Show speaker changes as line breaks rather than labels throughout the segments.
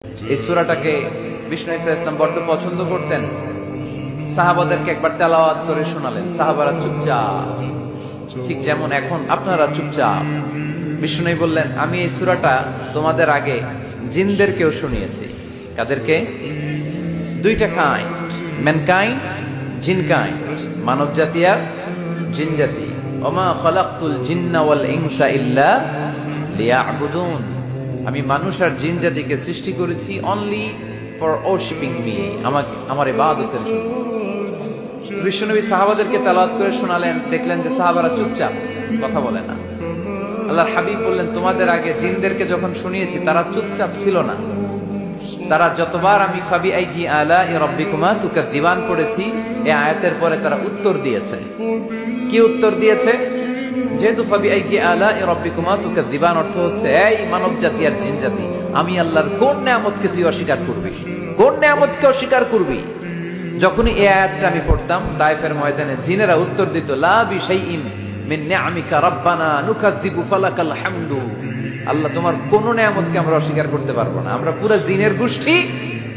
এই সূরাটাকে বিষ্ণু ঈসা ইসলাম বড্ড পছন্দ করতেন। সাহাবাদেরকে একবার তেলাওয়াত করে শোনালেন, সাহাবারা চুপচাপ, ঠিক যেমন এখন আপনারা চুপচাপ। বিষ্ণু বললেন, আমি এই সূরাটা তোমাদের আগে জিনদেরকেও শুনিয়েছি। কাদেরকে? দুইটা কাইন্ড, ম্যানকাইন্ড, জিন কাইন্ড, মানব জাতি আর জিন জাতি। ওমা খালাকতুল জিন্না ওয়াল ইনসা ইল্লা লিয়াবুদুন। আমি মানুষ আর জিন জাতিকে সৃষ্টি করেছি অনলি ফর ওরশিপিং মি, আমার ইবাদতের জন্য। বিশ্বনবী সাহাবাদেরকে তেলাওয়াত করে শোনালেন, দেখলেন যে সাহাবারা চুপচাপ, কথা বলে না। আল্লাহর হাবিব বললেন, তোমাদের আগে জিনদেরকে যখন শুনিয়েছি তারা চুপচাপ ছিল না। তারা যতবার আমি ফাবি আইহি আলা রাব্বিকুমা তুকাযিবান পড়েছি, এই আয়াতের পরে তারা উত্তর দিয়েছে। কি উত্তর দিয়েছে? যেহেতু ফাবি আইহি আলা রাব্বিকুমা তুকাযিবান অর্থ হচ্ছে, এই মানব জাতি আর জিন জাতি, আমি আল্লাহর কোন নিয়ামতকে তুই অস্বীকার করবি? কোন নিয়ামতকে অস্বীকার করবি? যখনই এই আয়াতটা আমি পড়তাম তায়েফের ময়দানে, জিনেরা উত্তর দিত, লা বিশাইইন মিন নিআমিকা রাব্বানা নুকাযিবু ফালাকাল হামদু। আল্লাহ, তোমার কোন নিয়ামতকে আমরা অস্বীকার করতে পারবো না। আমরা পুরো জিনের গোষ্ঠী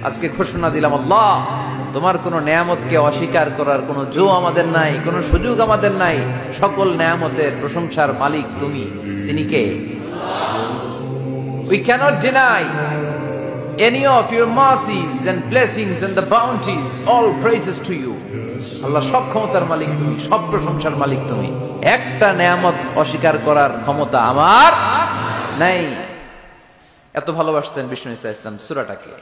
আজকে ঘোষণা দিলাম, আল্লাহ তোমার কোন নিয়ামতকে অস্বীকার করার কোন জো আমাদের নাই, কোন সুযোগ আমাদের নাই। সকল নিয়ামতের প্রশংসার মালিক তুমি। তিনি কে? We cannot deny any of your mercies and blessings and the bounties. All praises to you. আল্লাহ, সব ক্ষমতার মালিক তুমি, সব প্রশংসার মালিক তুমি। একটা নিয়ামত অস্বীকার করার ক্ষমতা আমার নাই। এত ভালোবাসতেন বিষ্ণু ঈসা ইসলাম সূরাটাকে।